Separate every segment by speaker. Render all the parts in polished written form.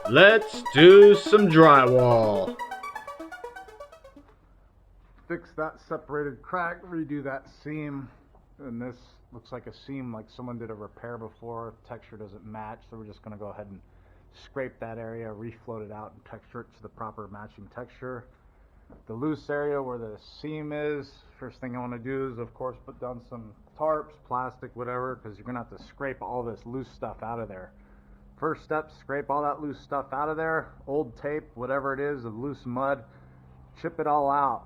Speaker 1: Let's do some drywall.
Speaker 2: Fix that separated crack, redo that seam, and this looks like a seam like someone did a repair before. Texture doesn't match, so we're just going to go ahead and scrape that area, refloat it out, and texture it to the proper matching texture. The loose area where the seam is, first thing I want to do is of course put down some tarps, plastic, whatever, because you're going to have to scrape all this loose stuff out of there. First step, scrape all that loose stuff out of there, old tape, whatever it is, of loose mud, chip it all out.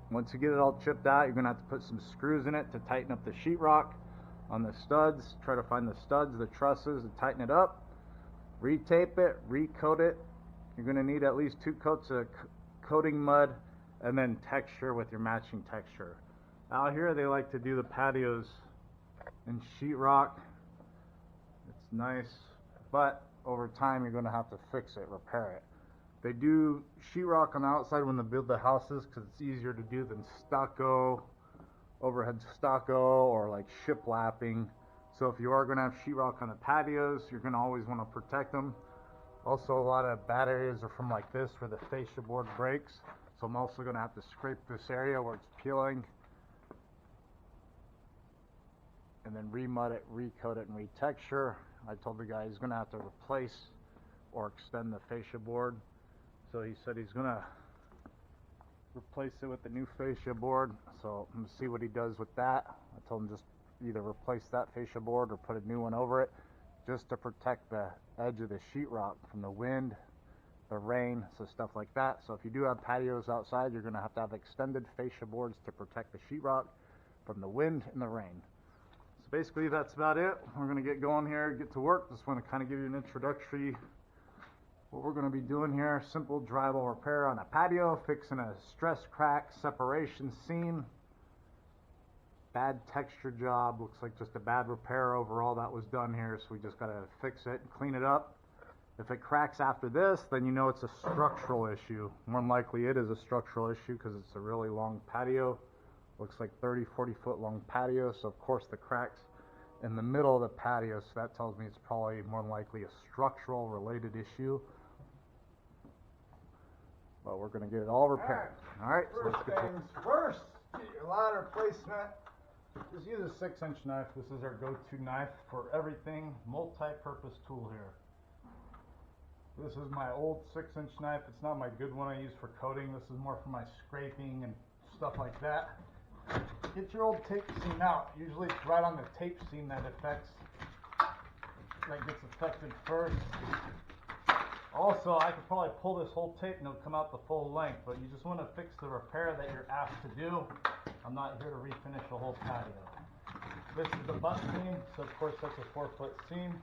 Speaker 2: Once you get it all chipped out, you're going to have to put some screws in it to tighten up the sheetrock on the studs. Try to find the studs, the trusses, and tighten it up. Retape it, recoat it. You're going to need at least 2 coats of coating mud, and then texture with your matching texture. Out here they like to do the patios in sheetrock. It's nice, but over time you're going to have to fix it, repair it. They do sheetrock on the outside when they build the houses because it's easier to do than stucco, overhead stucco, or like shiplapping. So if you are going to have sheetrock on the patios, you're going to always want to protect them. Also, a lot of bad areas are from like this where the fascia board breaks. So I'm also going to have to scrape this area where it's peeling, and then remud it, recoat it, and retexture. I told the guy he's going to have to replace or extend the fascia board. So he said he's going to replace it with the new fascia board. So I'm going to see what he does with that. I told him just either replace that fascia board or put a new one over it, just to protect the edge of the sheetrock from the wind, the rain, so stuff like that. So if you do have patios outside, you're going to have extended fascia boards to protect the sheetrock from the wind and the rain. So basically that's about it. We're going to get going here, get to work. Just want to kind of give you an introductory what we're going to be doing here. Simple drywall repair on a patio, fixing a stress crack separation seam. Bad texture job, looks like just a bad repair overall that was done here, so we just got to fix it and clean it up. If it cracks after this, then you know it's a structural issue. More than likely it is a structural issue because it's a really long patio. Looks like 30-40 foot long patio, so of course the cracks in the middle of the patio, so that tells me it's probably more than likely a structural related issue. But we're going to get it all repaired. Alright, so let's get things first. Get your ladder placement. Just use a 6-inch knife. This is our go-to knife for everything. Multi-purpose tool here. This is my old 6-inch knife. It's not my good one I use for coating. This is more for my scraping and stuff like that. Get your old tape seam out. Usually it's right on the tape seam that gets affected first. Also, I could probably pull this whole tape and it'll come out the full length, but you just want to fix the repair that you're asked to do. I'm not here to refinish the whole patio. This is the butt seam, so of course that's a 4-foot seam.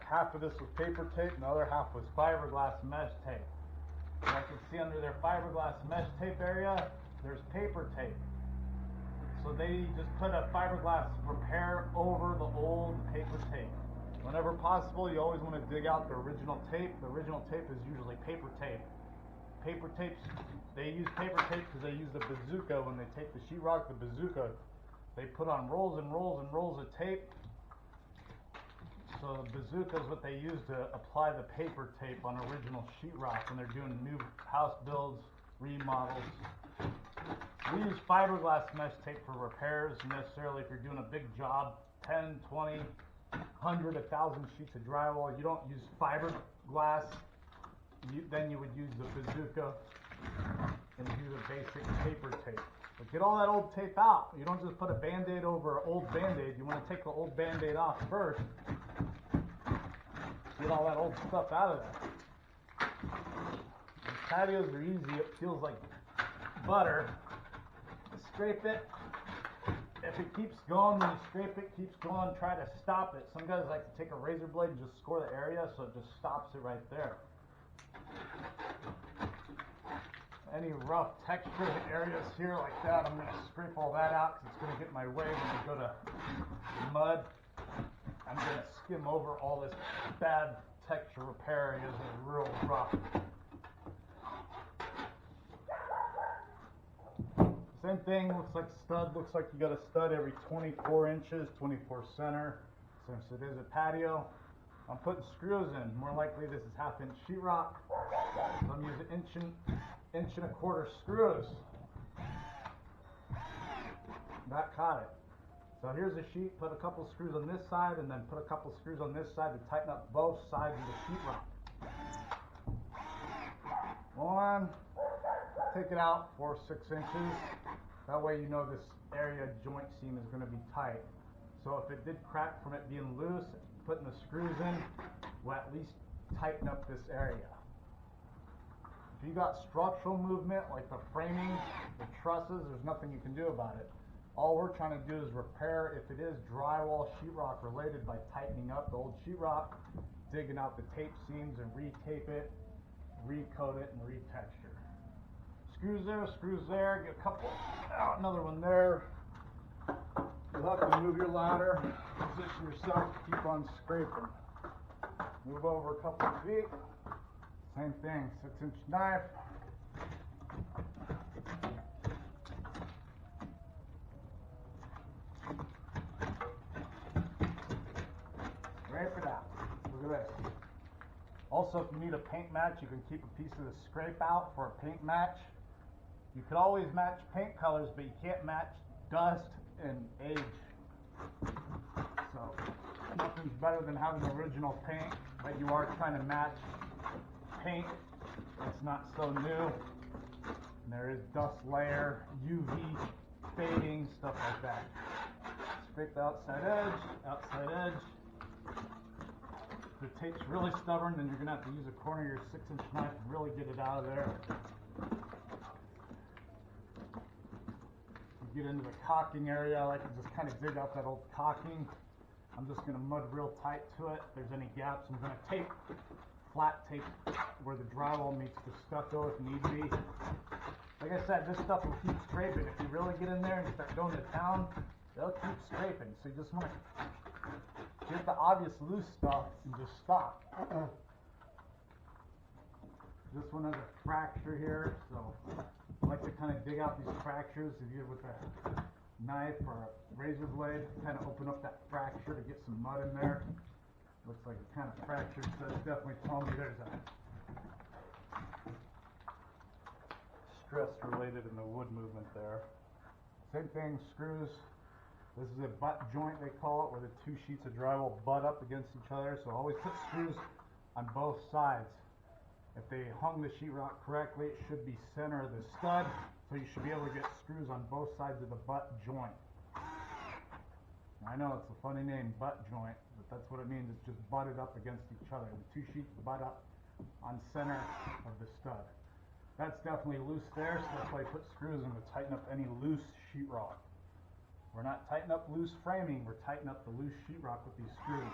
Speaker 2: Half of this was paper tape, and the other half was fiberglass mesh tape. And I can see under their fiberglass mesh tape area, there's paper tape. So they just put a fiberglass repair over the old paper tape. Whenever possible, you always want to dig out the original tape. The original tape is usually paper tape. Paper tapes, they use paper tape because they use the bazooka when they tape the sheetrock. The bazooka, they put on rolls and rolls and rolls of tape. So the bazooka is what they use to apply the paper tape on original sheetrock when they're doing new house builds, remodels. We use fiberglass mesh tape for repairs. Necessarily if you're doing a big job, 10, 20, 100, 1,000 sheets of drywall, you don't use fiberglass. Then you would use the bazooka and do the basic paper tape. But get all that old tape out. You don't just put a band-aid over an old band-aid. You want to take the old band-aid off first. Get all that old stuff out of there. The patios are easy. It feels like butter. Scrape it. If it keeps going, when you scrape it, keeps going, try to stop it. Some guys like to take a razor blade and just score the area so it just stops it right there. Any rough texture areas here like that, I'm going to scrape all that out because it's going to get in my way when we go to mud. I'm going to skim over all this bad texture repair areas that are real rough. Same thing, looks like stud, you got a stud every 24 inches, 24 center, since it is a patio. I'm putting screws in. More likely this is 1/2 inch sheetrock. So I'm using inch and a quarter screws. That caught it. So here's a sheet, put a couple screws on this side and then put a couple screws on this side to tighten up both sides of the sheetrock. One, take it out 4 or 6 inches. That way you know this area joint seam is going to be tight. So if it did crack from it being loose, putting the screws in will at least tighten up this area. If you got structural movement like the framing, the trusses, there's nothing you can do about it. All we're trying to do is repair if it is drywall sheetrock related by tightening up the old sheetrock, digging out the tape seams and re-tape it, recoat it, and retexture. Screws there, get a couple out, another one there. You'll have to move your ladder, position yourself, keep on scraping. Move over a couple of feet. Same thing, 6-inch knife. Scrape it out. Look at this. Also, if you need a paint match, you can keep a piece of the scrape out for a paint match. You could always match paint colors, but you can't match dust and age. So, nothing's better than having original paint, but you are trying to match paint that's not so new. And there is dust layer, UV, fading, stuff like that. Scrape the outside edge. If the tape's really stubborn, then you're going to have to use a corner of your 6-inch knife to really get it out of there. You get into the caulking area, I like to just kind of dig out that old caulking. I'm just going to mud real tight to it. If there's any gaps, I'm going to tape, flat tape where the drywall meets the stucco if need be. Like I said, this stuff will keep scraping. If you really get in there and start going to town, they'll keep scraping. So you just want to get the obvious loose stuff and just stop. This one has a fracture here, so I like to kind of dig out these fractures either with a knife or a razor blade, kind of open up that fracture to get some mud in there. Looks like it kind of fractured, so it's definitely telling me there's a stress related in the wood movement there. Same thing, screws. This is a butt joint, they call it, where the 2 sheets of drywall butt up against each other. So always put screws on both sides. If they hung the sheetrock correctly, it should be center of the stud. So you should be able to get screws on both sides of the butt joint. I know it's a funny name, butt joint, but that's what it means. It's just butted up against each other. The 2 sheets butt up on center of the stud. That's definitely loose there, so that's why I put screws in to tighten up any loose sheetrock. We're not tightening up loose framing, we're tightening up the loose sheetrock with these screws.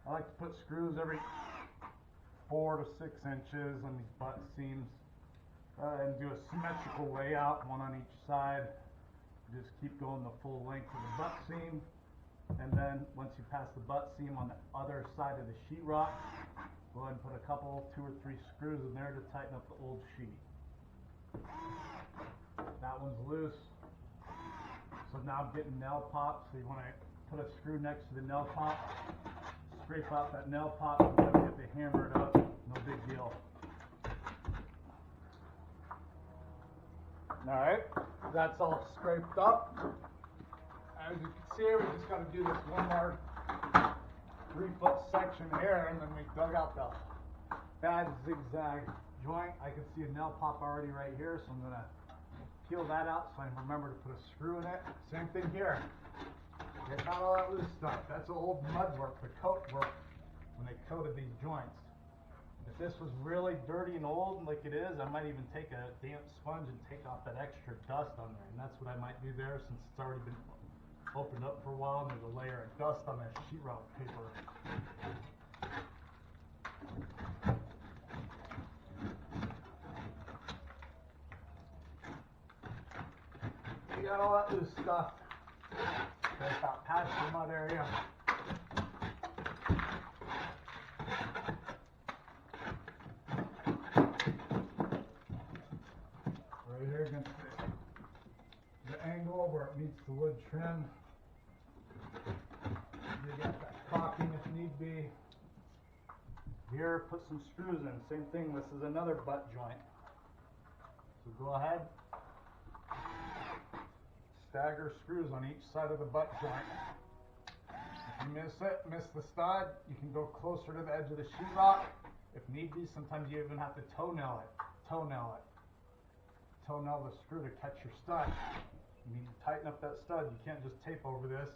Speaker 2: I like to put screws every 4 to 6 inches on these butt seams and do a symmetrical layout, one on each side. Just keep going the full length of the butt seam, and then once you pass the butt seam on the other side of the sheetrock, go ahead and put a couple, 2 or 3 screws in there to tighten up the old sheet. That one's loose. So now I'm getting nail pops. So you want to put a screw next to the nail pop, scrape out that nail pop, and then get the hammer it up. No big deal. Alright, that's all scraped up. As you can see, we just got to do this one more 3-foot section here, and then we dug out the bad zigzag joint. I can see a nail pop already right here, so I'm going to peel that out so I remember to put a screw in it. Same thing here. Get out all that loose stuff. That's the old mud work, the coat work, when they coated these joints. If this was really dirty and old like it is, I might even take a damp sponge and take off that extra dust on there. And that's what I might do there, since it's already been opened up for a while and there's a layer of dust on that sheetrock paper. You got all that loose stuff. There's that past the mud area. Right here against the angle where it meets the wood trim. You get that caulking if need be. Here, put some screws in. Same thing, this is another butt joint. So go ahead. Stagger screws on each side of the butt joint. If you miss the stud, you can go closer to the edge of the sheetrock. If need be, sometimes you even have to toenail it. Toenail the screw to catch your stud. You need to tighten up that stud. You can't just tape over this.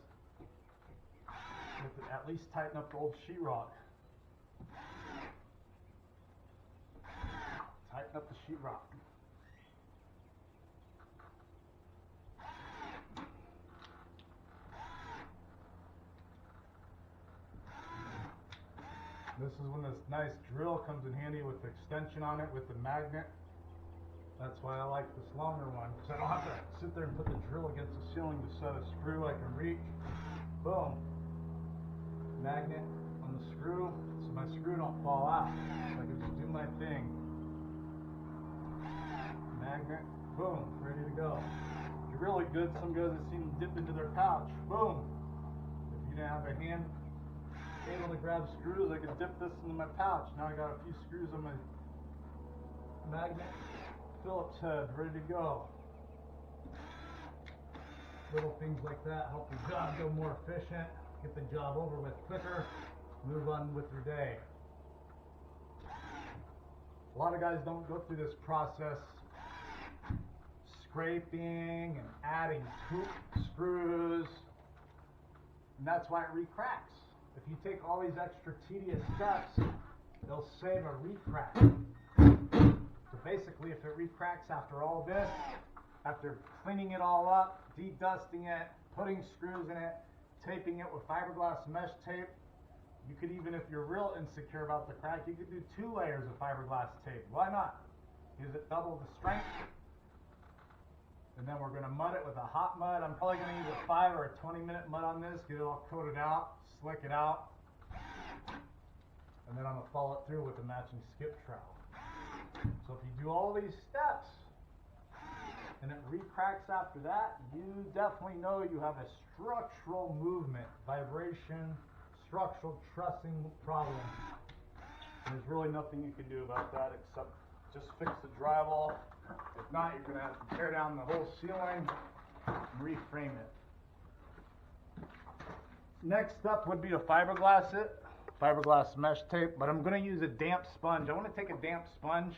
Speaker 2: You have to at least tighten up the old sheetrock. Tighten up the sheetrock. This is when this nice drill comes in handy with the extension on it with the magnet. That's why I like this longer one, because I don't have to sit there and put the drill against the ceiling to set a screw I can reach. Boom. Magnet on the screw, so my screw don't fall out. So I can just do my thing. Magnet, boom, ready to go. If you're really good, some guys I've seen dip into their pouch. Boom. If you didn't have a hand able to grab screws, I could dip this into my pouch. Now I got a few screws on my magnet Phillips head ready to go. Little things like that help the job go more efficient, get the job over with quicker, move on with your day. A lot of guys don't go through this process, scraping and adding screws, and that's why it recracks. If you take all these extra tedious steps, they'll save a recrack. So basically, if it recracks after all this, after cleaning it all up, de-dusting it, putting screws in it, taping it with fiberglass mesh tape, you could even, if you're real insecure about the crack, you could do 2 layers of fiberglass tape. Why not? Gives it double the strength. And then we're going to mud it with a hot mud. I'm probably going to use a 5 or a 20-minute mud on this, get it all coated out, slick it out, and then I'm going to follow it through with a matching skip trowel. So if you do all these steps and it recracks after that, you definitely know you have a structural movement, vibration, structural trussing problem. And there's really nothing you can do about that except just fix the drywall. If not, you're going to have to tear down the whole ceiling and reframe it. Next up would be to fiberglass it, fiberglass mesh tape, but I'm going to use a damp sponge. I want to take a damp sponge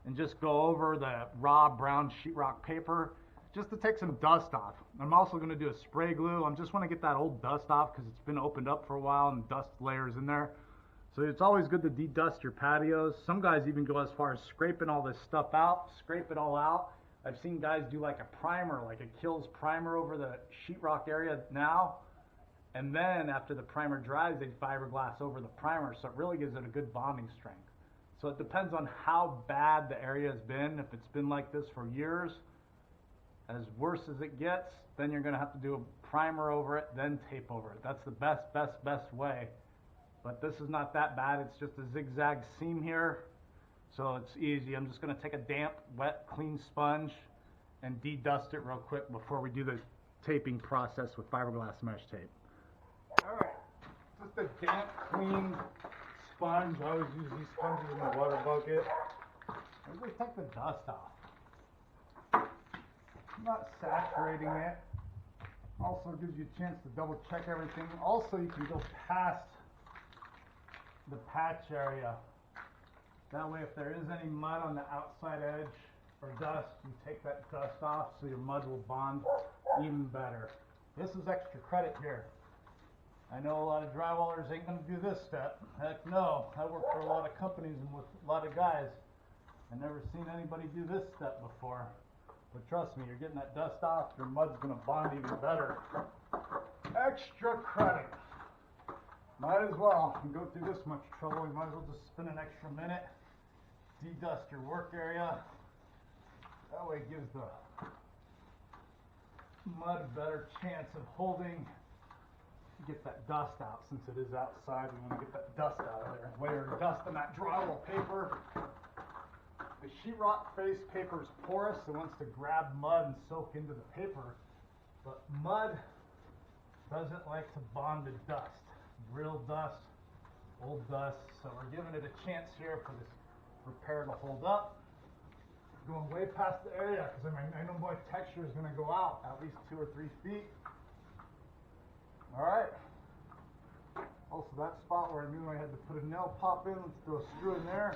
Speaker 2: and just go over the raw brown sheetrock paper just to take some dust off. I'm also going to do a spray glue. I just want to get that old dust off because it's been opened up for a while and dust layers in there. So it's always good to de-dust your patios. Some guys even go as far as scraping all this stuff out, scrape it all out. I've seen guys do like a primer, like a Kills primer over the sheetrock area now. And then after the primer dries, they fiberglass over the primer. So it really gives it a good bonding strength. So it depends on how bad the area has been. If it's been like this for years, as worse as it gets, then you're going to have to do a primer over it, then tape over it. That's the best way. But this is not that bad. It's just a zigzag seam here. So it's easy. I'm just going to take a damp, wet, clean sponge and de-dust it real quick before we do the taping process with fiberglass mesh tape. Alright, just a damp, clean sponge. I always use these sponges in my water bucket. I usually take the dust off. I'm not saturating it. Also gives you a chance to double check everything. Also, you can go past the patch area. That way, if there is any mud on the outside edge or dust, you take that dust off so your mud will bond even better. This is extra credit here. I know a lot of drywallers ain't going to do this step. Heck no. I work for a lot of companies and with a lot of guys. I've never seen anybody do this step before. But trust me, you're getting that dust off, your mud's going to bond even better. Extra credit. Might as well. You go through this much trouble, you might as well just spend an extra minute, de-dust your work area. That way it gives the mud a better chance of holding. Get that dust out. Since it is outside, we want to get that dust out of there. Layer dust on that drywall paper. The sheetrock face paper is porous. It wants to grab mud and soak into the paper. But mud doesn't like to bond to dust. real dust, old dust. So we're giving it a chance here for this repair to hold up. Going way past the area because I know my texture is going to go out at least 2 or 3 feet. All right. Also, that spot where I knew I had to put a nail pop in, let's throw a screw in there,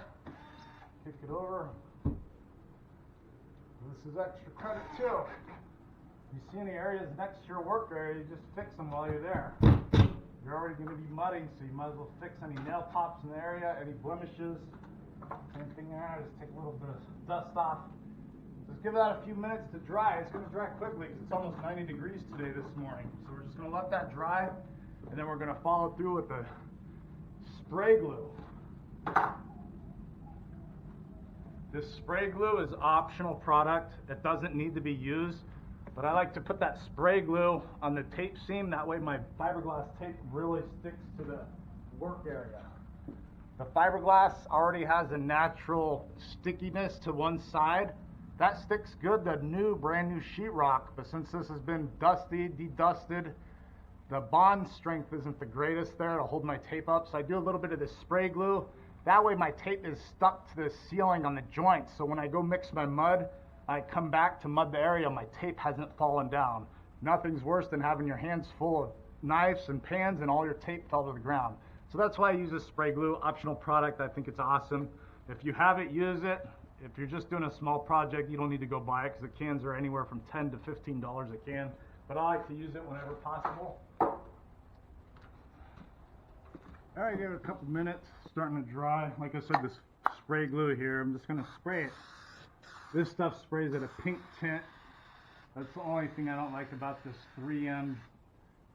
Speaker 2: kick it over. This is extra credit too. If you see any areas next to your work area, you just fix them while you're there. You're already going to be mudding, so you might as well fix any nail pops in the area, any blemishes. Same thing there, just take a little bit of dust off. Just give that a few minutes to dry. It's going to dry quickly because it's almost 90 degrees today this morning. So we're just going to let that dry, and then we're going to follow through with the spray glue. This spray glue is optional product. It doesn't need to be used, but I like to put that spray glue on the tape seam. That way my fiberglass tape really sticks to the work area. The fiberglass already has a natural stickiness to one side. That sticks good to new, brand new sheetrock, but since this has been dusty, de-dusted, the bond strength isn't the greatest there to hold my tape up. So I do a little bit of this spray glue. That way my tape is stuck to the ceiling on the joints. So when I go mix my mud, I come back to mud the area, my tape hasn't fallen down. Nothing's worse than having your hands full of knives and pans and all your tape fell to the ground. So that's why I use this spray glue, optional product. I think it's awesome. If you have it, use it. If you're just doing a small project, you don't need to go buy it because the cans are anywhere from $10 to $15 a can. But I like to use it whenever possible. All right, give it a couple minutes, starting to dry. Like I said, this spray glue here, I'm just going to spray it. This stuff sprays at a pink tint. That's the only thing I don't like about this 3M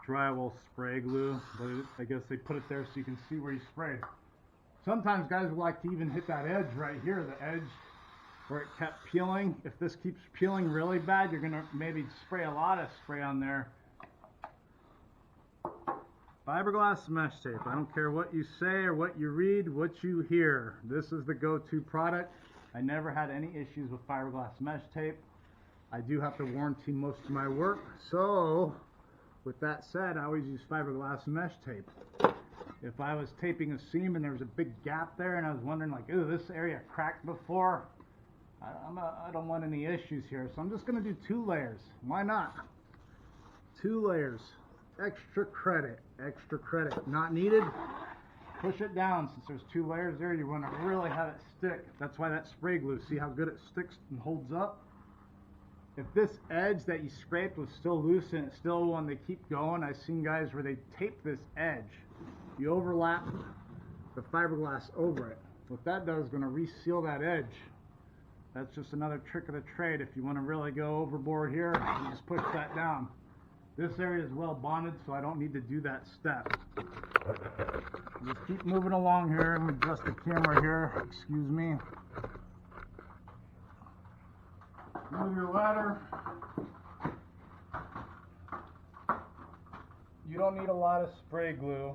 Speaker 2: drywall spray glue, but I guess they put it there so you can see where you sprayed. Sometimes guys would like to even hit that edge right here, the edge where it kept peeling. If this keeps peeling really bad, you're gonna maybe spray a lot of spray on there. Fiberglass mesh tape. I don't care what you say or what you read, what you hear. This is the go-to product. I never had any issues with fiberglass mesh tape. I do have to warranty most of my work, so with that said, I always use fiberglass mesh tape. If I was taping a seam and there was a big gap there and I was wondering like, ooh, this area cracked before, I don't want any issues here. So I'm just going to do 2 layers. Why not? 2 layers. Extra credit. Extra credit. Not needed. Push it down. Since there's 2 layers there, you want to really have it stick. That's why that spray glue, see how good it sticks and holds up? If this edge that you scraped was still loose and it's still when they keep going, I've seen guys where they tape this edge. You overlap the fiberglass over it. What that does is going to reseal that edge. That's just another trick of the trade. If you want to really go overboard here, you just push that down. This area is well bonded, so I don't need to do that step. Just keep moving along here. I'm going to adjust the camera here. Excuse me. Move your ladder. You don't need a lot of spray glue.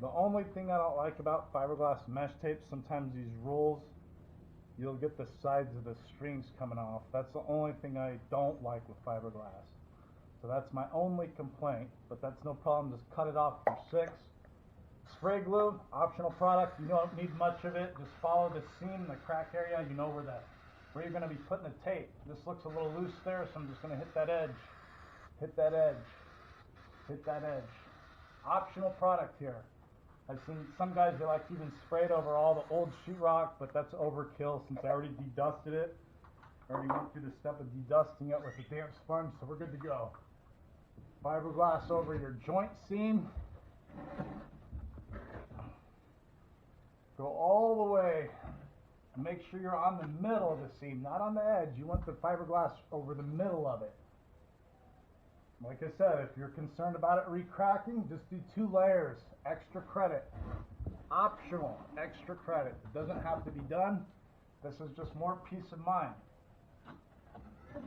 Speaker 2: The only thing I don't like about fiberglass mesh tape, sometimes these rolls, you'll get the sides of the strings coming off. That's the only thing I don't like with fiberglass. So that's my only complaint, but that's no problem. Just cut it off for 6. Spray glue, optional product. You don't need much of it. Just follow the seam, the crack area. You know where you're going to be putting the tape. This looks a little loose there, so I'm just going to hit that edge. Hit that edge. Hit that edge. Optional product here. I've seen some guys, they like to even spray it over all the old sheetrock, but that's overkill since I already de-dusted it. I already went through the step of de-dusting it with a damp sponge, so we're good to go. Fiberglass over your joint seam. Go all the way. Make sure you're on the middle of the seam, not on the edge. You want the fiberglass over the middle of it. Like I said, if you're concerned about it re-cracking, just do 2 layers. Extra credit. Optional. Extra credit. It doesn't have to be done. This is just more peace of mind.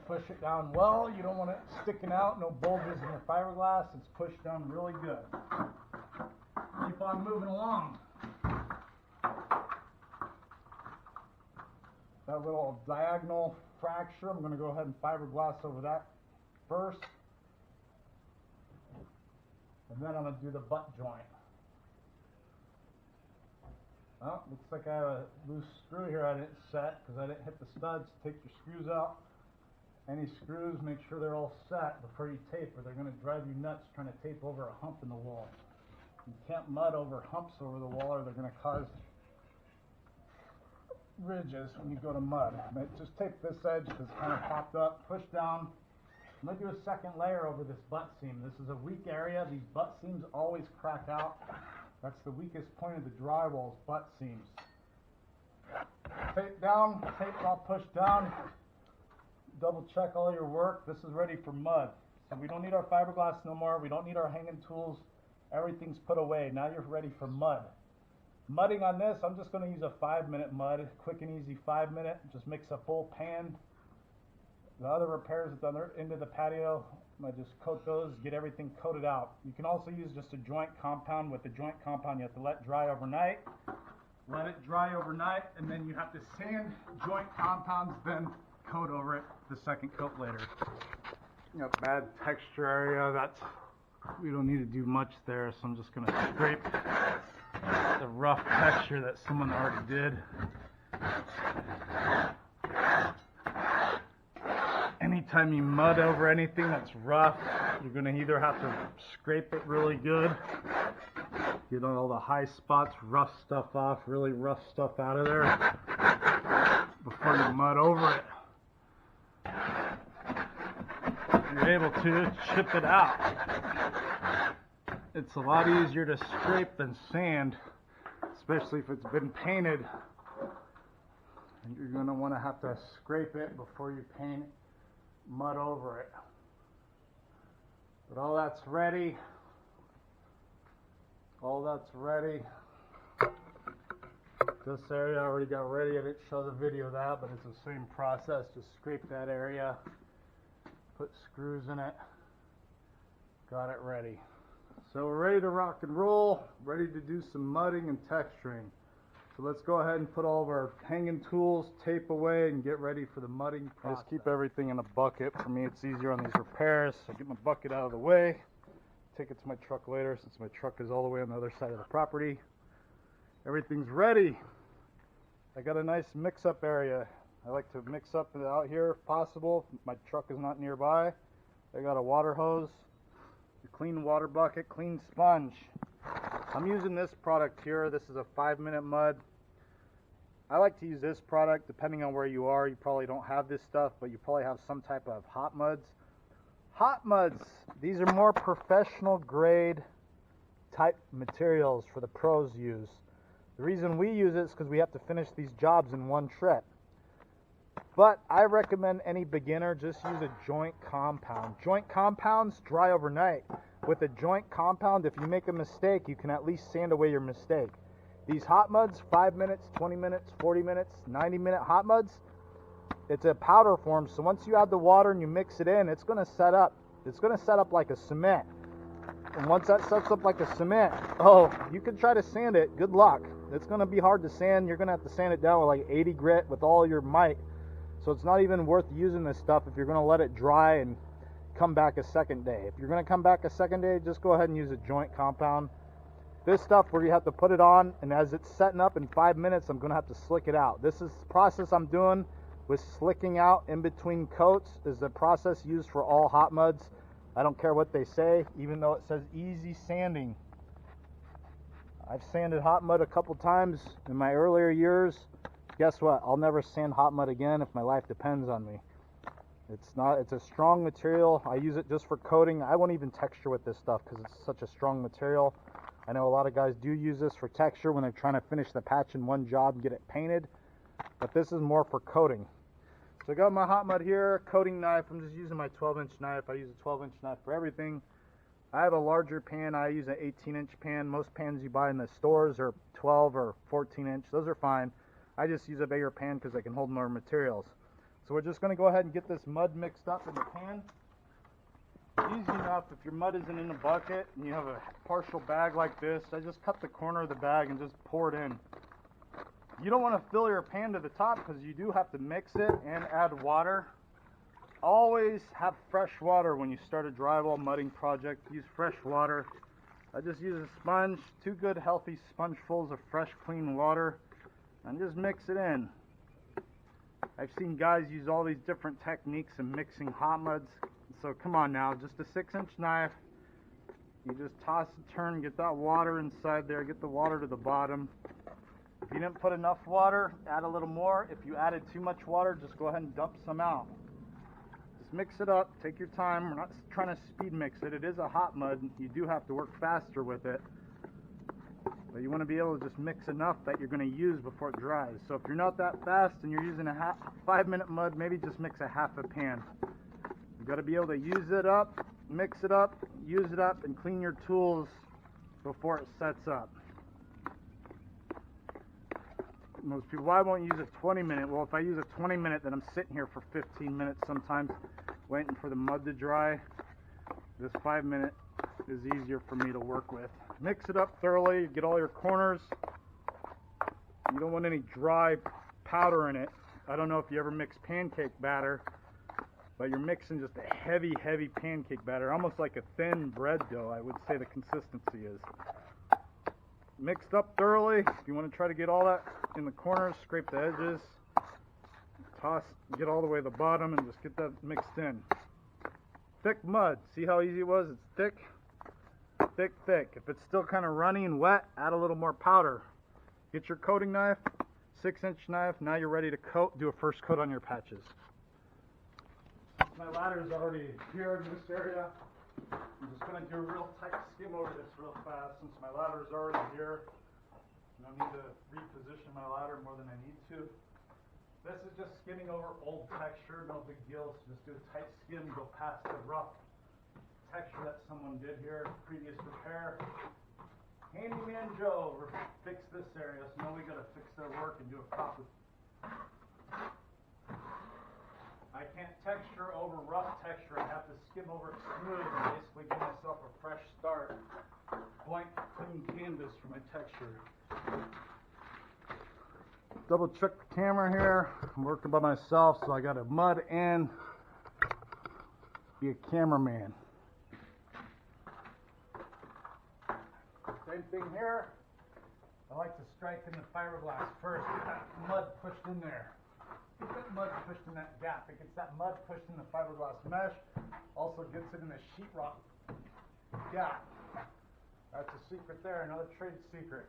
Speaker 2: Push it down well. You don't want it sticking out. No bulges in your fiberglass. It's pushed down really good. Keep on moving along. That little diagonal fracture, I'm going to go ahead and fiberglass over that first. And then I'm going to do the butt joint. Well, looks like I have a loose screw here I didn't set because I didn't hit the studs. Take your screws out. Any screws, make sure they're all set before you tape, or they're going to drive you nuts trying to tape over a hump in the wall. You can't mud over humps over the wall, or they're going to cause ridges when you go to mud. But just tape this edge because it's kind of popped up. Push down. I'm going to do a second layer over this butt seam. This is a weak area. These butt seams always crack out. That's the weakest point of the drywall's butt seams. Tape down, tape's all pushed down. Double check all your work. This is ready for mud. So we don't need our fiberglass no more. We don't need our hanging tools. Everything's put away. Now you're ready for mud. Mudding on this, I'm just going to use a 5-minute mud. Quick and easy 5-minute. Just mix a full pan. The other repairs at the other end of the patio, I just coat those, get everything coated out. You can also use just a joint compound. With the joint compound, you have to let dry overnight. Let it dry overnight, and then you have to sand joint compounds, then coat over it the second coat later. You know, bad texture area, we don't need to do much there, so I'm just going to scrape the rough texture that someone already did. Anytime you mud over anything that's rough, you're going to either have to scrape it really good, get all the high spots, rough stuff off, really rough stuff out of there before you mud over it. You're able to chip it out. It's a lot easier to scrape than sand, especially if it's been painted. And you're going to want to have to scrape it before you paint mud over it. But all that's ready. All that's ready. This area I already got ready. I didn't show the video of that, but it's the same process. Just scrape that area, put screws in it, got it ready. So we're ready to rock and roll, ready to do some mudding and texturing. So let's go ahead and put all of our hanging tools, tape away, and get ready for the mudding process. Just keep everything in a bucket. For me, it's easier on these repairs. So get my bucket out of the way, take it to my truck later since my truck is all the way on the other side of the property. Everything's ready. I got a nice mix-up area. I like to mix up out here if possible. If my truck is not nearby. I got a water hose, a clean water bucket, clean sponge. I'm using this product here. This is a 5-minute mud. I like to use this product depending on where you are. You probably don't have this stuff, but you probably have some type of hot muds. Hot muds, these are more professional grade type materials for the pros use. The reason we use it is because we have to finish these jobs in one trip. But I recommend any beginner just use a joint compound. Joint compounds dry overnight. With a joint compound, if you make a mistake, you can at least sand away your mistake. These hot muds, 5 minutes, 20 minutes, 40 minutes, 90-minute hot muds, it's a powder form, so once you add the water and you mix it in, it's going to set up. It's going to set up like a cement. And once that sets up like a cement, oh, you can try to sand it. Good luck. It's going to be hard to sand. You're going to have to sand it down with like 80 grit with all your might. So it's not even worth using this stuff if you're going to let it dry and come back a second day. If you're going to come back a second day, just go ahead and use a joint compound. This stuff where you have to put it on, and as it's setting up in 5 minutes, I'm going to have to slick it out. This is the process I'm doing with slicking out in between coats is the process used for all hot muds. I don't care what they say, even though it says easy sanding. I've sanded hot mud a couple times in my earlier years. Guess what? I'll never sand hot mud again if my life depends on me. It's a strong material. I use it just for coating. I won't even texture with this stuff because it's such a strong material. I know a lot of guys do use this for texture when they're trying to finish the patch in one job and get it painted, but this is more for coating. So I got my hot mud here, coating knife. I'm just using my 12-inch knife. I use a 12-inch knife for everything. I have a larger pan. I use an 18-inch pan. Most pans you buy in the stores are 12 or 14-inch. Those are fine. I just use a bigger pan because I can hold more materials. So we're just going to go ahead and get this mud mixed up in the pan. Easy enough. If your mud isn't in a bucket and you have a partial bag like this, I just cut the corner of the bag and just pour it in. You don't want to fill your pan to the top because you do have to mix it and add water. Always have fresh water when you start a drywall mudding project. Use fresh water. I just use a sponge, 2 good healthy spongefuls of fresh clean water, and just mix it in. I've seen guys use all these different techniques in mixing hot muds, so come on now, just a 6-inch knife, you just toss and turn, get that water inside there, get the water to the bottom. If you didn't put enough water, add a little more. If you added too much water, just go ahead and dump some out. Just mix it up, take your time. We're not trying to speed mix it. It is a hot mud. You do have to work faster with it. But you want to be able to just mix enough that you're going to use before it dries. So if you're not that fast and you're using a 5-minute mud, maybe just mix a half a pan. You've got to be able to use it up, mix it up, use it up, and clean your tools before it sets up. Most people, why won't you use a 20-minute? Well, if I use a 20-minute, then I'm sitting here for 15 minutes sometimes waiting for the mud to dry. This 5-minute is easier for me to work with. Mix it up thoroughly, get all your corners. You don't want any dry powder in it. I don't know if you ever mix pancake batter, but you're mixing just a heavy, heavy pancake batter, almost like a thin bread dough, I would say the consistency is. Mixed up thoroughly. If you want to try to get all that in the corners, scrape the edges, toss, get all the way to the bottom, and just get that mixed in. Thick mud. See how easy it was? It's thick, thick, thick. If it's still kind of runny and wet, add a little more powder. Get your coating knife, 6-inch knife. Now you're ready to coat. Do a first coat on your patches. My ladder is already here in this area. I'm just going to do a real tight skim over this real fast since my ladder is already here. I don't need to reposition my ladder more than I need to. This is just skimming over old texture, no big deal. So just do a tight skim, go past the rough texture that someone did here, previous repair. Handyman Joe fix this area, so now we got to fix their work and do a proper. I can't texture over rough texture. I have to skim over it smooth and basically give myself a fresh start. Blank, clean canvas for my texture. Double check the camera here. I'm working by myself, so I got to mud and be a cameraman. Same thing here. I like to strike in the fiberglass first. Get that mud pushed in there. Get that mud pushed in that gap. It gets that mud pushed in the fiberglass mesh. Also gets it in the sheetrock gap. That's a secret there, another trade secret.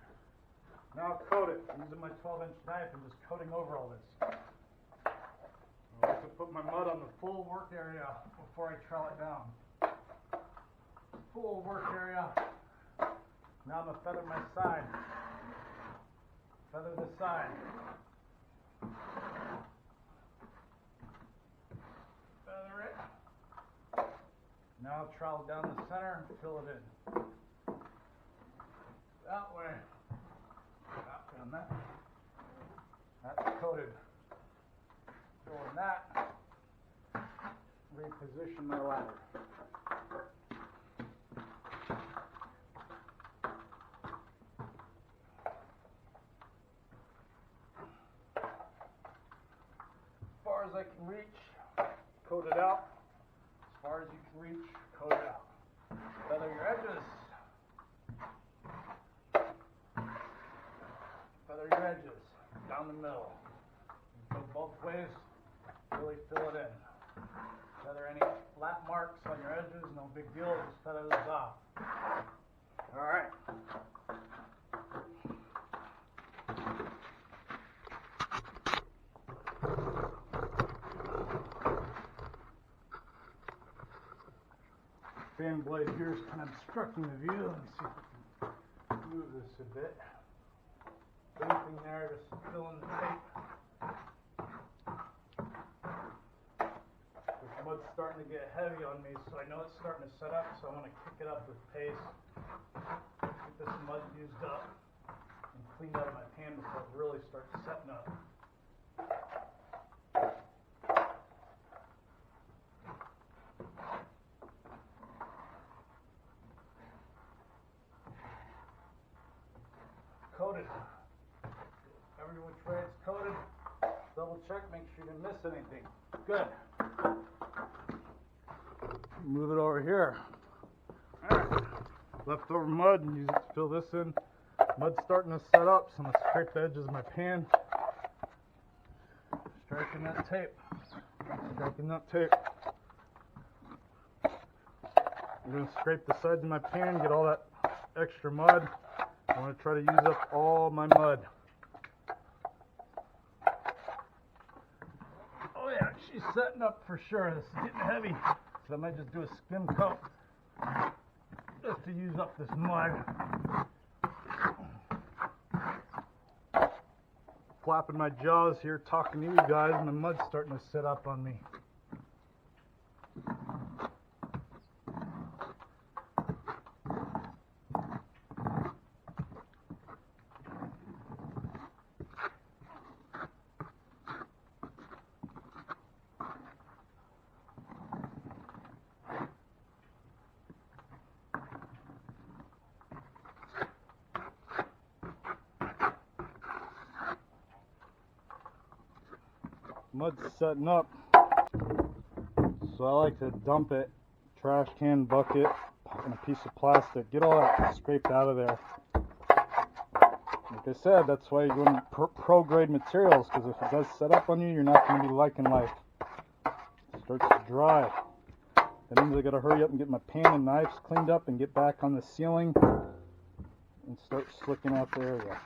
Speaker 2: Now coat it. I'm using my 12-inch knife and just coating over all this. I like to put my mud on the full work area before I trowel it down. Full work area. Now I'm going to feather my side. Feather the side. Feather it. Now trowel down the center and fill it in. That way. On that. That's coated. Fill in that. Reposition my ladder. As far as I can reach, coat it out. As far as you can reach, coat it out. Feather your edges. Feather your edges down the middle. Go both ways. Really fill it in. Feather any flat marks on your edges, no big deal. Just feather those off. All right. Fan blade here is kind of obstructing the view. Let me see if I can move this a bit. Same thing there, just fill in the tape. This mud's starting to get heavy on me, so I know it's starting to set up, so I want to kick it up with pace. Get this mud used up and cleaned out of my pan before it really starts setting up. Coated. Every which way it's coated. Double check, make sure you didn't miss anything. Good. Move it over here. Alright. leftover mud and use it to fill this in. Mud's starting to set up, so I'm gonna scrape the edges of my pan. Striking that tape. Striking that tape. I'm gonna scrape the sides of my pan, get all that extra mud. I want to try to use up all my mud. Oh yeah, she's setting up for sure. This is getting heavy, so I might just do a skim coat just to use up this mud. Flapping my jaws here, talking to you guys, and the mud's starting to set up on me. Mud's setting up, so I like to dump it, trash can, bucket, and a piece of plastic. Get all that scraped out of there. Like I said, that's why you're going pro-grade materials, because if it does set up on you, you're not going to be liking life. It starts to dry. That means I got to hurry up and get my pan and knives cleaned up and get back on the ceiling and start slicking out the area.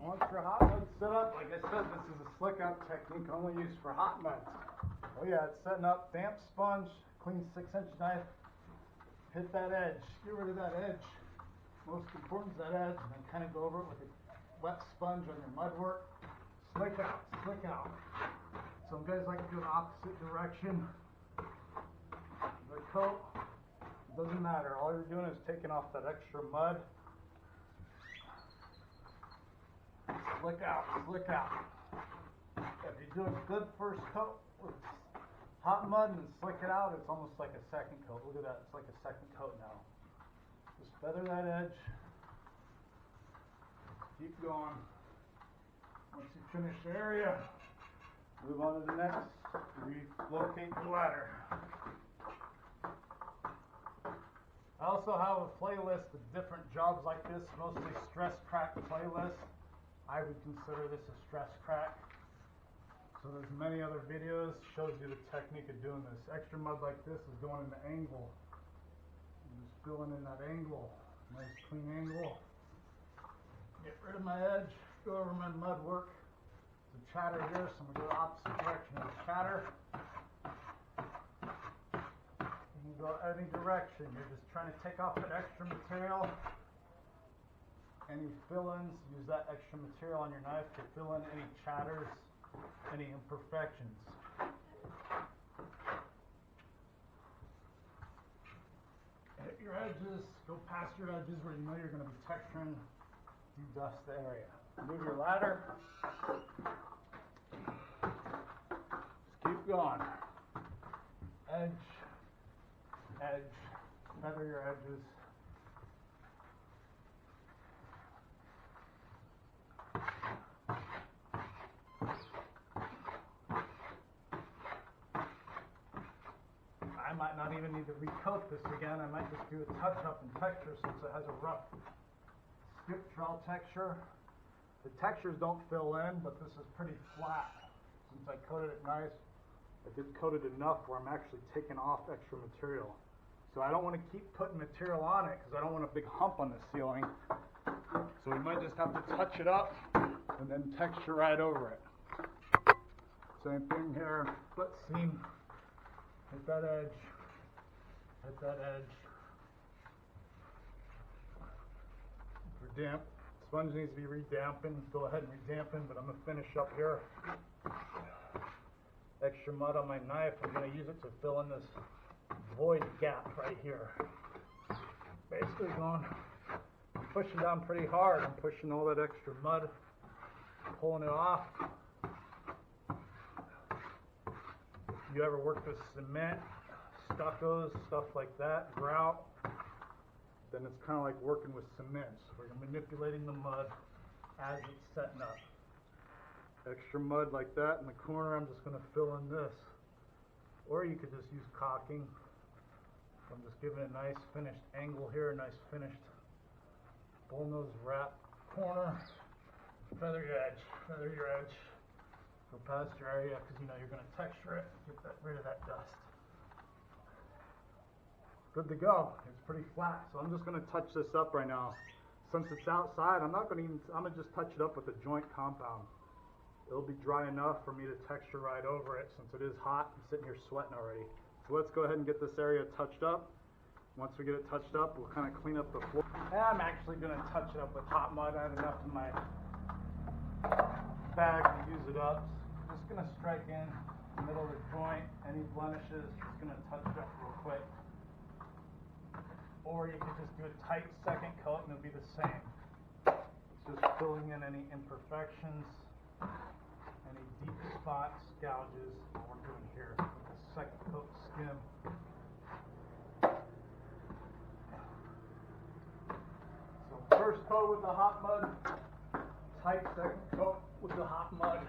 Speaker 2: Once your hot mud's set up, like I said, this is a slick out technique only used for hot muds. Oh yeah, it's setting up. Damp sponge, clean 6-inch knife, hit that edge, get rid of that edge. Most important is that edge, and then kind of go over it with a wet sponge on your mud work. Slick out, slick out. Some guys like to go the opposite direction. The coat, doesn't matter. All you're doing is taking off that extra mud. Slick out, slick out. If you do a good first coat with hot mud and slick it out, it's almost like a second coat. Look at that, it's like a second coat now. Just feather that edge. Keep going. Once you finish the area, move on to the next. Relocate the ladder. I also have a playlist of different jobs like this, mostly stress crack playlist. I would consider this a stress crack. So there's many other videos, shows you the technique of doing this. Extra mud like this is going in the angle. I'm just filling in that angle. Nice clean angle. Get rid of my edge, go over my mud work. There's a chatter here, so I'm going to go the opposite direction of the chatter. You can go any direction. You're just trying to take off that extra material. Any fill-ins, use that extra material on your knife to fill in any chatters, any imperfections. Hit your edges, go past your edges where you know you're going to be texturing, you dust the area. Move your ladder. Just keep going. Edge, edge, feather your edges. I might not even need to recoat this again. I might just do a touch-up in texture since it has a rough skip trowel texture. The textures don't fill in, but this is pretty flat. Since I coated it nice, I did coat it enough where I'm actually taking off extra material. So I don't want to keep putting material on it because I don't want a big hump on the ceiling. So we might just have to touch it up and then texture right over it. Same thing here, split seam. Hit that edge. Hit that edge. If you're damp, sponge needs to be redampened. Go ahead and redampen, but I'm going to finish up here. Extra mud on my knife. I'm going to use it to fill in this void gap right here. Basically going, I'm pushing down pretty hard. I'm pushing all that extra mud, pulling it off. You ever worked with cement, stuccos, stuff like that, grout, then it's kind of like working with cement. So we're manipulating the mud as it's setting up. extra mud like that in the corner, I'm just going to fill in this. Or you could just use caulking. I'm just giving it a nice finished angle here, a nice finished bullnose wrap corner. Feather your edge, feather your edge. Go past your area because you know you're going to texture it, get rid of that dust. Good to go. It's pretty flat, so I'm just going to touch this up right now. Since it's outside, I'm going to just touch it up with the joint compound. It'll be dry enough for me to texture right over it since it is hot. I'm sitting here sweating already. So let's go ahead and get this area touched up. Once we get it touched up, we'll kind of clean up the floor. And I'm actually going to touch it up with hot mud. I have enough in my bag to use it up. So just going to strike in the middle of the joint. Any blemishes, just going to touch it up real quick. Or you could just do a tight second coat and it'll be the same. It's just filling in any imperfections, any deep spots, gouges, what we're doing here with the second coat skim. So first coat with the hot mud, tight second coat with the hot mud,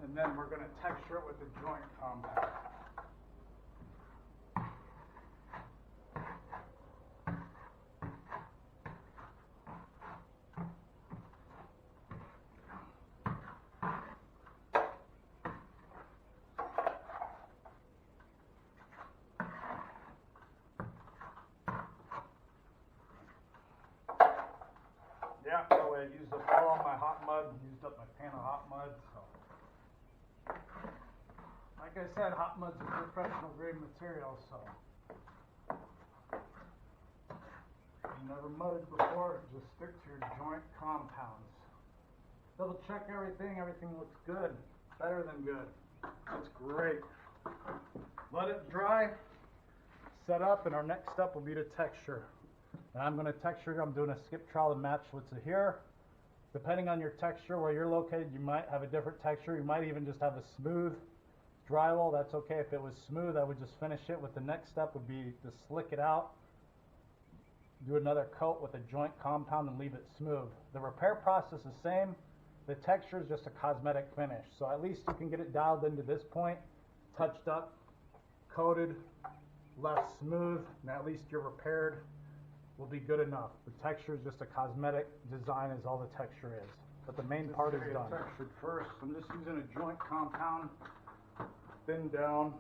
Speaker 2: and then we're going to texture it with the joint compound. Yeah, so I used up all my hot mud, used up my pan of hot mud, so. Like I said, hot mud's a professional grade material, so. If you never mudded before, just stick to your joint compounds. Double check everything looks good, better than good. That's great. Let it dry, set up, and our next step will be to texture. And I'm going to texture, I'm doing a skip trowel to match what's here. Depending on your texture, where you're located, you might have a different texture. You might even just have a smooth drywall. That's okay. If it was smooth, I would just finish it. With the next step would be to slick it out, do another coat with a joint compound and leave it smooth. The repair process is the same. The texture is just a cosmetic finish. So at least you can get it dialed into this point, touched up, coated, left smooth, and at least you're repaired. Will be good enough. The texture is just a cosmetic design, is all the texture is. But the main part is done. Textured first. I'm just using a joint compound, thinned down,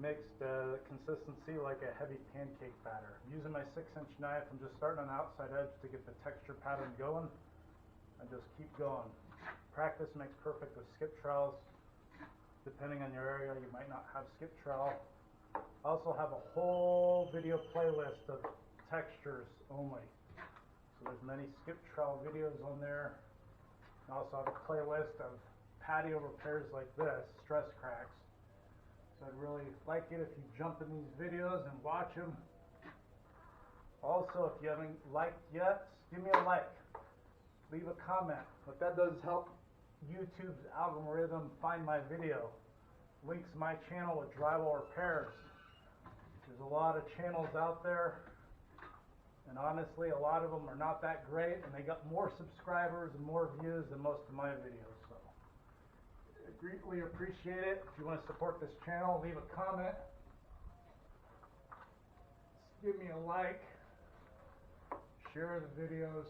Speaker 2: mixed consistency like a heavy pancake batter. I'm using my 6-inch knife. I'm just starting on the outside edge to get the texture pattern going. And just keep going. Practice makes perfect with skip trowels. Depending on your area, you might not have skip trowel. I also have a whole video playlist of textures only. So there's many skip trowel videos on there. I also have a playlist of patio repairs like this, stress cracks. So I'd really like it if you jump in these videos and watch them. Also, if you haven't liked yet, give me a like. Leave a comment. What that does is help YouTube's algorithm find my video. Links my channel with drywall repairs. There's a lot of channels out there, and honestly, a lot of them are not that great, and they got more subscribers and more views than most of my videos. So, I greatly appreciate it. If you want to support this channel, leave a comment. Give me a like. Share the videos.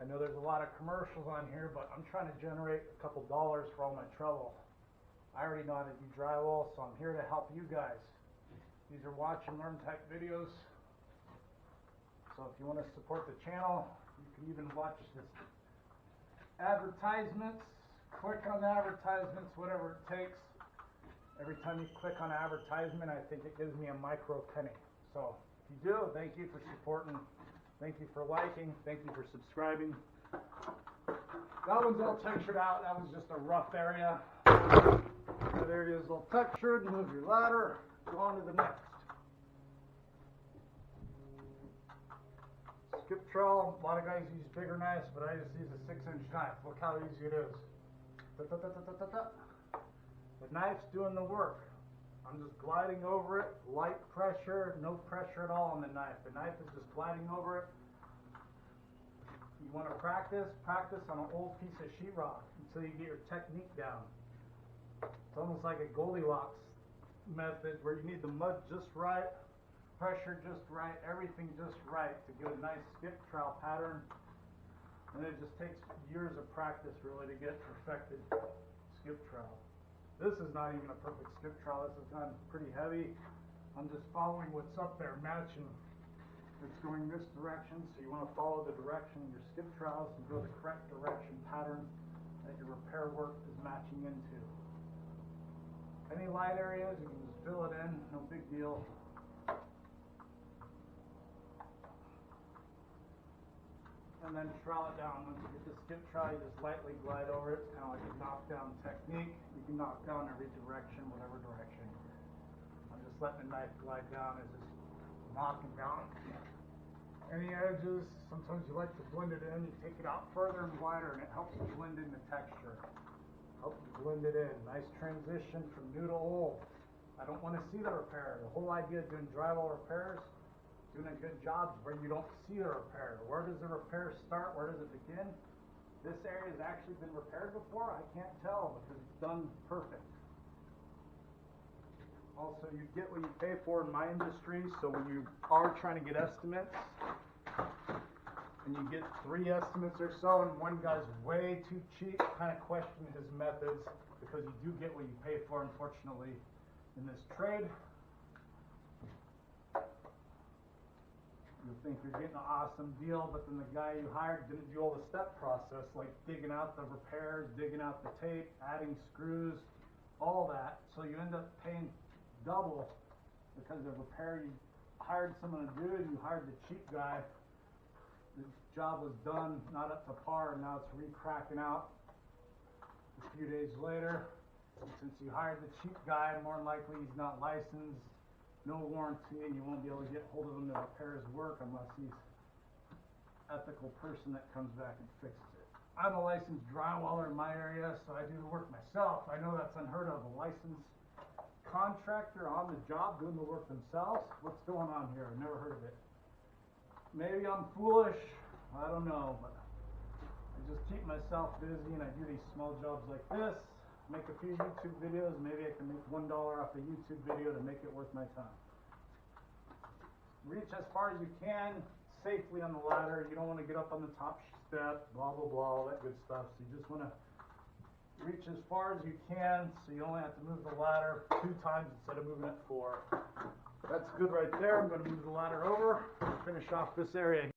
Speaker 2: I know there's a lot of commercials on here, but I'm trying to generate a couple dollars for all my trouble. I already know how to do drywall, so I'm here to help you guys. These are watch and learn type videos. So if you want to support the channel, you can even watch this advertisements. Click on the advertisements, whatever it takes. Every time you click on an advertisement, I think it gives me a micro penny. So if you do, thank you for supporting. Thank you for liking. Thank you for subscribing. That one's all textured out. That was just a rough area. That area is all textured. Move your ladder. Go on to the next. Skip trowel. A lot of guys use bigger knives, but I just use a 6-inch knife. Look how easy it is. Da, da, da, da, da, da. The knife's doing the work. I'm just gliding over it. Light pressure, no pressure at all on the knife. The knife is just gliding over it. You want to practice on an old piece of sheetrock until you get your technique down. It's almost like a Goldilocks method where you need the mud just right, pressure just right, everything just right to get a nice skip trowel pattern. And it just takes years of practice really to get perfected skip trowel. This is not even a perfect skip trowel. This has gone pretty heavy. I'm just following what's up there, matching. It's going this direction, so you want to follow the direction of your skip trowels and go the correct direction pattern that your repair work is matching into. Any light areas, you can just fill it in, no big deal. And then trowel it down. Once you get the skip trowel, you just lightly glide over it. It's kind of like a knockdown technique. You can knock down every direction, whatever direction. I'm just letting the knife glide down as it's knocking down any edges. Sometimes you like to blend it in. You take it out further and wider, and it helps you blend in the texture. Helps you blend it in. Nice transition from new to old. I don't want to see the repair. The whole idea of doing drywall repairs, doing a good job, is where you don't see the repair. Where does the repair start? Where does it begin? This area has actually been repaired before. I can't tell because it's done perfect. Also, you get what you pay for in my industry, so when you are trying to get estimates, and you get 3 estimates or so, and one guy's way too cheap, kind of question his methods, because you do get what you pay for, unfortunately, in this trade. You think you're getting an awesome deal, but then the guy you hired didn't do all the step process, like digging out the repairs, digging out the tape, adding screws, all that, so you end up paying double because the repair you hired someone to do and you hired the cheap guy. The job was done, not up to par, and now it's re-cracking out a few days later. And since you hired the cheap guy, more than likely he's not licensed, no warranty, and you won't be able to get hold of him to repair his work unless he's an ethical person that comes back and fixes it. I'm a licensed drywaller in my area, so I do the work myself. I know that's unheard of, a licensed contractor on the job doing the work themselves. What's going on here? I've never heard of it. Maybe I'm foolish, I don't know, but I just keep myself busy and I do these small jobs like this, make a few YouTube videos. Maybe I can make $1 off a YouTube video to make it worth my time. Reach as far as you can safely on the ladder. You don't want to get up on the top step, blah blah blah, all that good stuff. So you just want to reach as far as you can, so you only have to move the ladder 2 times instead of moving it 4. That's good right there. I'm going to move the ladder over and finish off this area.